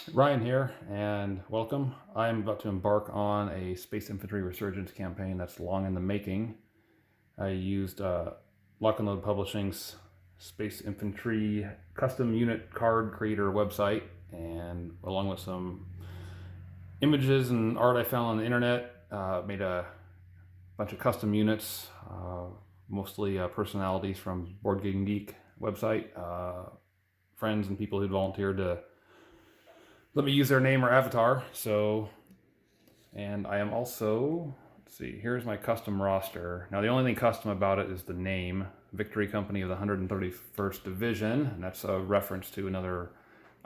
Ryan here, and welcome. I'm about to embark on a Space Infantry Resurgence campaign that's long in the making. I used Lock and Load Publishing's Space Infantry custom unit card creator website, and along with some images and art I found on the internet, made a bunch of custom units, mostly personalities from Board Game Geek website, friends and people who volunteered to let me use their name or avatar. And I am also, let's see, here's my custom roster. Now, the only thing custom about it is the name, Victory Company of the 131st Division, and that's a reference to another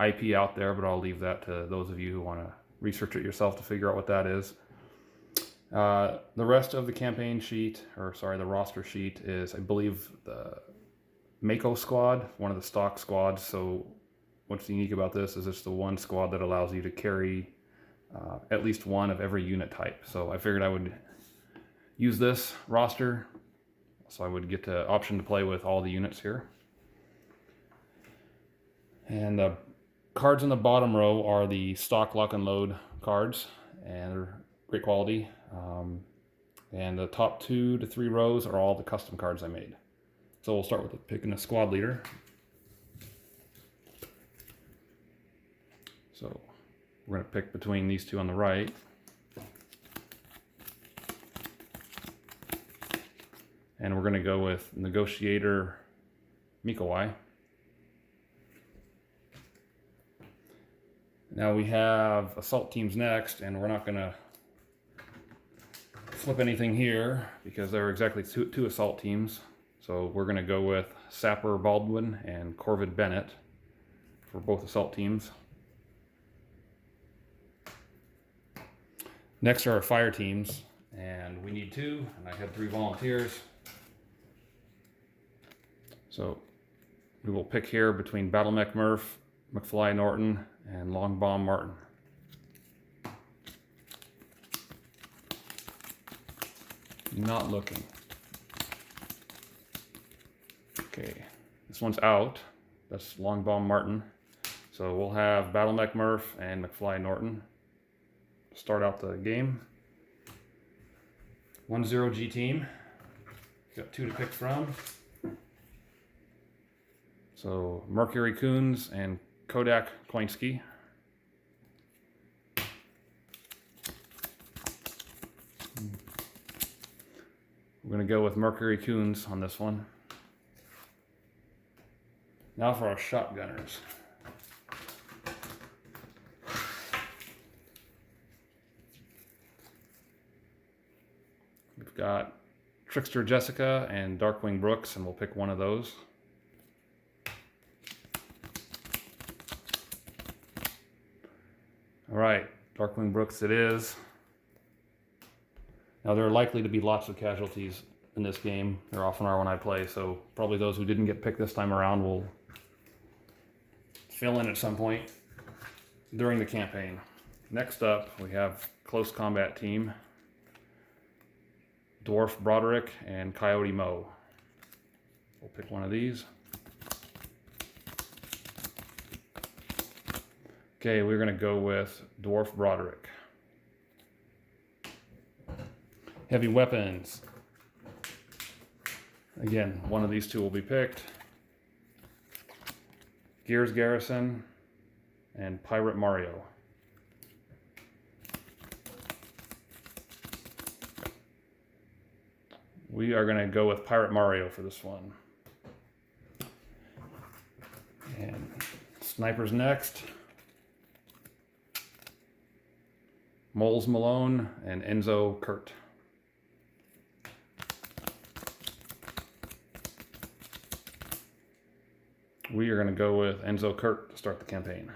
IP out there, but I'll leave that to those of you who want to research it yourself to figure out what that is. The rest of the campaign sheet, the roster sheet is, I believe, the Mako squad, one of the stock squads. So what's unique about this is it's the one squad that allows you to carry at least one of every unit type. So I figured I would use this roster so I would get the option to play with all the units here. And the cards in the bottom row are the stock lock and load cards, and they're great quality. And the top 2 to 3 rows are all the custom cards I made. So we'll start with picking a squad leader. So we're going to pick between these two on the right. And we're going to go with Negotiator Mikawai. Now we have assault teams next, and we're not going to flip anything here because there are exactly two assault teams. So we're going to go with Sapper Baldwin and Corvid Bennett for both assault teams. Next are our fire teams, and we need 2, and I had 3 volunteers. So we will pick here between Battle Mech Murph, McFly Norton, and Long Bomb Martin. Not looking. Okay, this one's out. That's Long Bomb Martin. So we'll have Battle Mech Murph and McFly Norton start out the game. 1-0 G team. Got 2 to pick from. So Mercury Coons and Kodak Koinski. We're going to go with Mercury Coons on this one. Now for our shotgunners. We've got Trickster Jessica and Darkwing Brooks, and we'll pick one of those. All right, Darkwing Brooks it is. Now there are likely to be lots of casualties in this game. There often are when I play, so probably those who didn't get picked this time around will fill in at some point during the campaign. Next up, we have Close Combat Team. Dwarf Broderick and Coyote Moe. We'll pick one of these. Okay, we're going to go with Dwarf Broderick. Heavy weapons. Again, one of these 2 will be picked. Gears Garrison and Pirate Mario. We are going to go with Pirate Mario for this one. And snipers next. Moles Malone and Enzo Kurt. We are going to go with Enzo Kurt to start the campaign.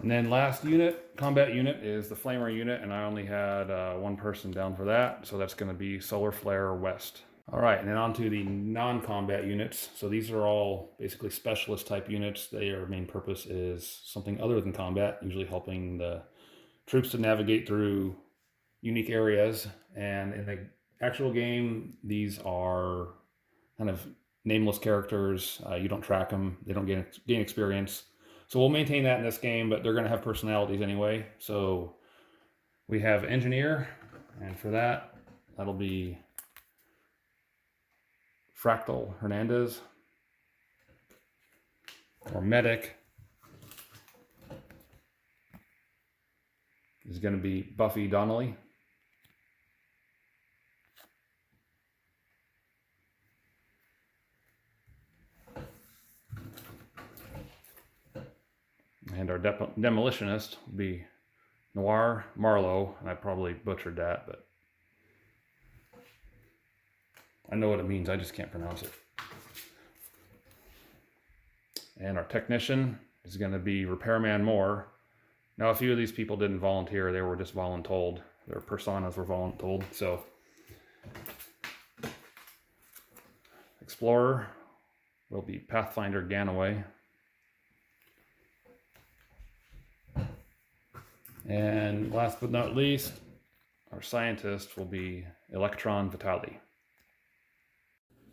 And then last unit, combat unit, is the Flamer unit, and I only had 1 person down for that, so that's going to be Solar Flare West. All right, and then on to the non-combat units. So these are all basically specialist type units. Their main purpose is something other than combat, usually helping the troops to navigate through unique areas. And in the actual game, these are kind of nameless characters. You don't track them. They don't gain experience. So we'll maintain that in this game, but they're going to have personalities anyway. So we have engineer, and for that, that'll be Fractal Hernandez. Or medic is going to be Buffy Donnelly. And our demolitionist will be Noir Marlowe. And I probably butchered that, but I know what it means. I just can't pronounce it. And our technician is going to be Repairman Moore. Now, a few of these people didn't volunteer. They were just voluntold. Their personas were voluntold. So, Explorer will be Pathfinder Ganaway. And last but not least, our scientist will be Electron Vitali.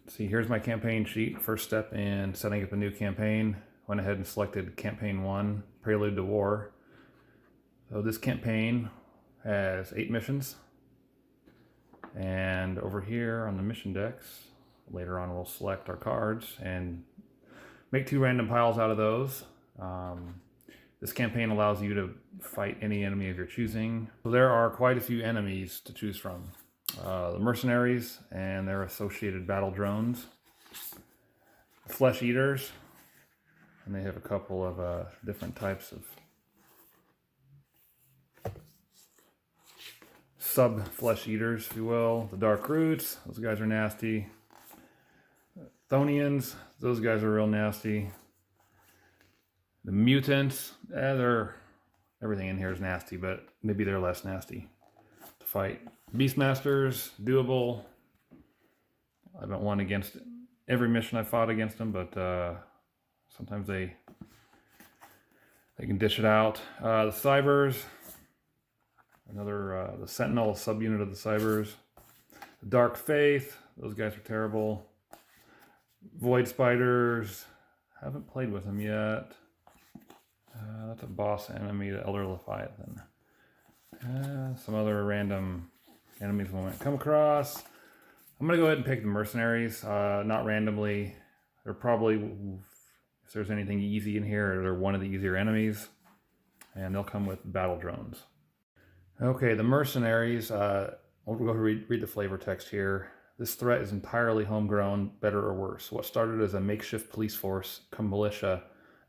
See, here's my campaign sheet. First step in setting up a new campaign. Went ahead and selected Campaign 1, Prelude to War. So this campaign has 8 missions. And over here on the mission decks, later on we'll select our cards and make 2 random piles out of those. This campaign allows you to fight any enemy of your choosing. So there are quite a few enemies to choose from. The mercenaries and their associated battle drones, flesh eaters, and they have a couple of different types of sub flesh eaters, if you will. The dark roots, those guys are nasty. Thonians, those guys are real nasty. The mutants, everything in here is nasty, but maybe they're less nasty to fight. Beastmasters, doable. I haven't won against every mission I fought against them, but sometimes they can dish it out. The Cybers, another the Sentinel subunit of the Cybers. The Dark Faith, those guys are terrible. Void Spiders, haven't played with them yet. That's a boss enemy, the Elder Leviathan. Some other random enemies we might come across. I'm going to go ahead and pick the mercenaries, not randomly. They're probably, if there's anything easy in here, they're one of the easier enemies. And they'll come with battle drones. Okay, the mercenaries, we'll go read the flavor text here. This threat is entirely homegrown, better or worse. What started as a makeshift police force, come militia,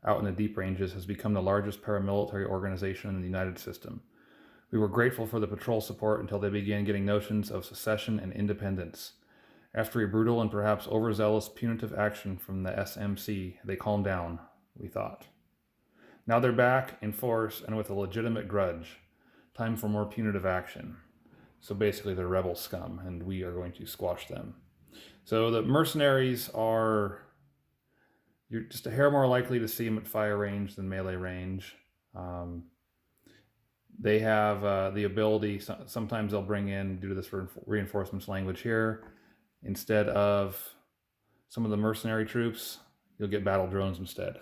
out in the deep ranges, has become the largest paramilitary organization in the United System. We were grateful for the patrol support until they began getting notions of secession and independence. After a brutal and perhaps overzealous punitive action from the SMC, they calmed down, we thought. Now they're back in force and with a legitimate grudge. Time for more punitive action. So basically they're rebel scum, and we are going to squash them. So the mercenaries are, you're just a hair more likely to see them at fire range than melee range. They have the ability, sometimes they'll bring in, due to this reinforcements language here, instead of some of the mercenary troops, you'll get battle drones instead.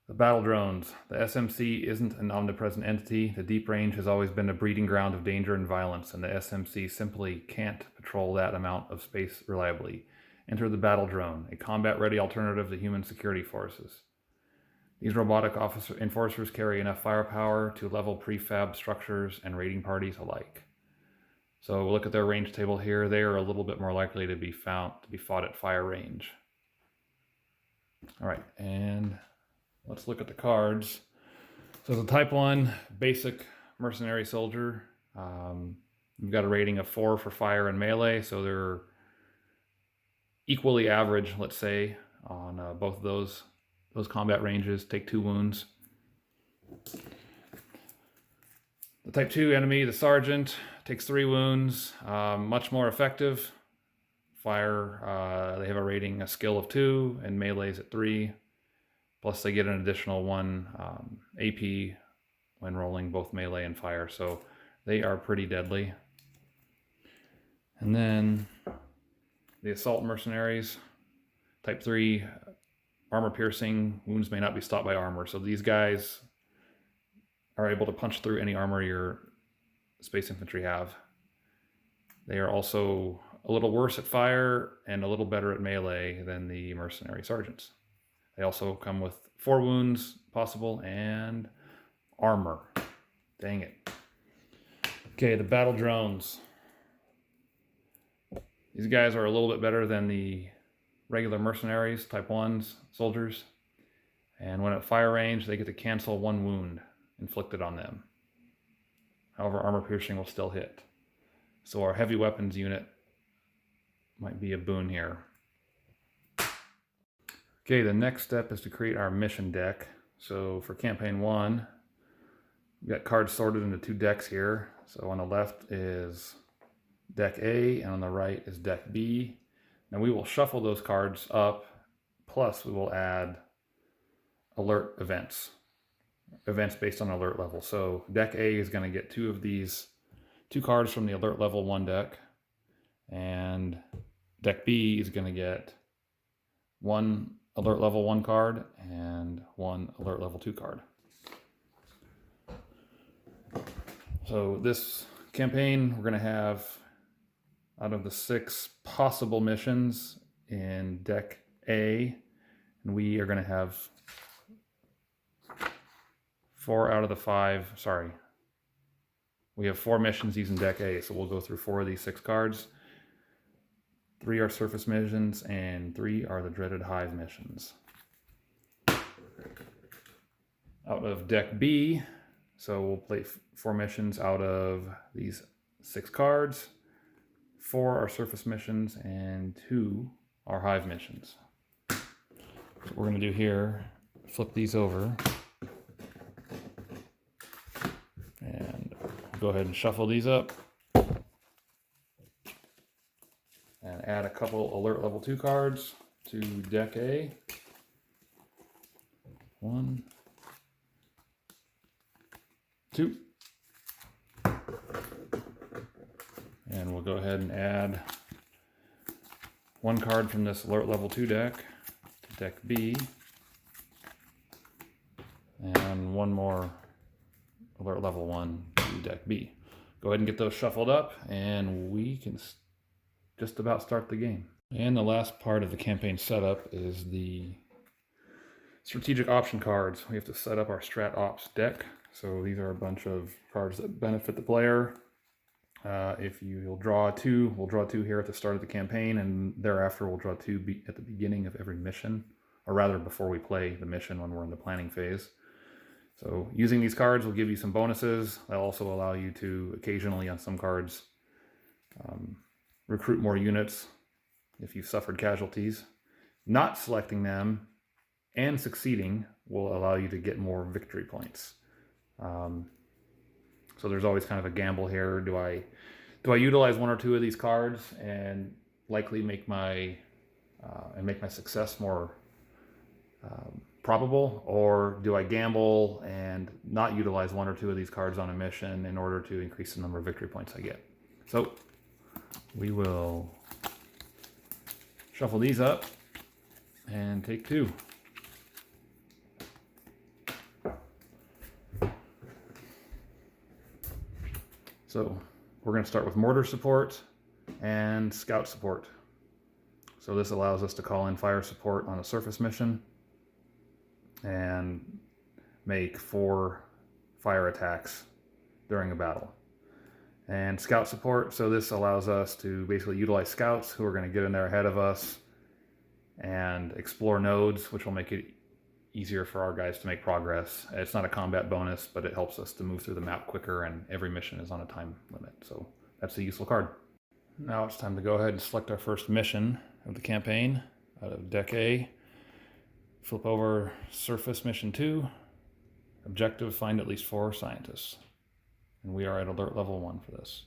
The battle drones. The SMC isn't an omnipresent entity. The deep range has always been a breeding ground of danger and violence, and the SMC simply can't patrol that amount of space reliably. Enter the battle drone, a combat-ready alternative to human security forces. These robotic enforcers carry enough firepower to level prefab structures and raiding parties alike. So we'll look at their range table here. They are a little bit more likely to be fought at fire range. All right, and let's look at the cards. So the Type 1 basic mercenary soldier. We've got a rating of 4 for fire and melee, so they're equally average, let's say, on both of those combat ranges. Take 2 wounds. The Type 2 enemy, the Sergeant, takes 3 wounds. Much more effective. Fire, they have a skill of 2, and melee's at 3. Plus they get an additional 1 AP when rolling both melee and fire. So they are pretty deadly. And then the Assault Mercenaries, Type 3 armor piercing. Wounds may not be stopped by armor. So these guys are able to punch through any armor your space infantry have. They are also a little worse at fire and a little better at melee than the mercenary sergeants. They also come with 4 wounds possible and armor. Dang it. Okay, the battle drones. These guys are a little bit better than the regular mercenaries, type 1s, soldiers. And when at fire range, they get to cancel 1 wound inflicted on them. However, armor piercing will still hit. So our heavy weapons unit might be a boon here. Okay, the next step is to create our mission deck. So for campaign 1, we've got cards sorted into 2 decks here. So on the left is deck A and on the right is deck B. Now we will shuffle those cards up, plus we will add alert events based on alert level. So deck A is going to get 2 of these 2 cards from the alert level 1 deck, and deck B is going to get 1 alert level 1 card and 1 alert level 2 card. So this campaign, we're going to have, out of the 6 possible missions in deck A, and we are going to have 4 out of the 5, sorry. We have 4 missions using deck A, so we'll go through 4 of these 6 cards. 3 are surface missions, and 3 are the dreaded hive missions. Out of deck B, so we'll play 4 missions out of these 6 cards. 4 are surface missions, and 2 are hive missions. So what we're going to do here, flip these over, and go ahead and shuffle these up. And add a couple alert level 2 cards to deck A. 1, 2. And we'll go ahead and add 1 card from this alert level 2 deck to deck B. And 1 more alert level 1 to deck B. Go ahead and get those shuffled up, and we can just about start the game. And the last part of the campaign setup is the strategic option cards. We have to set up our strat ops deck. So these are a bunch of cards that benefit the player. If you'll draw 2, we'll draw 2 here at the start of the campaign, and thereafter we'll draw 2 at the beginning of every mission, or rather before we play the mission when we're in the planning phase. So using these cards will give you some bonuses. They'll also allow you to occasionally on some cards recruit more units if you've suffered casualties. Not selecting them and succeeding will allow you to get more victory points. So there's always kind of a gamble here. Do I utilize 1 or 2 of these cards and likely make my success more probable, or do I gamble and not utilize 1 or 2 of these cards on a mission in order to increase the number of victory points I get? So we will shuffle these up and take 2. So we're going to start with mortar support and scout support. So this allows us to call in fire support on a surface mission and make 4 fire attacks during a battle. And scout support, so this allows us to basically utilize scouts who are going to get in there ahead of us and explore nodes, which will make it easier for our guys to make progress. It's not a combat bonus, but it helps us to move through the map quicker, and every mission is on a time limit, so that's a useful card. Now it's time to go ahead and select our first mission of the campaign out of deck A. Flip over surface mission 2. Objective, find at least 4 scientists. And we are at alert level 1 for this.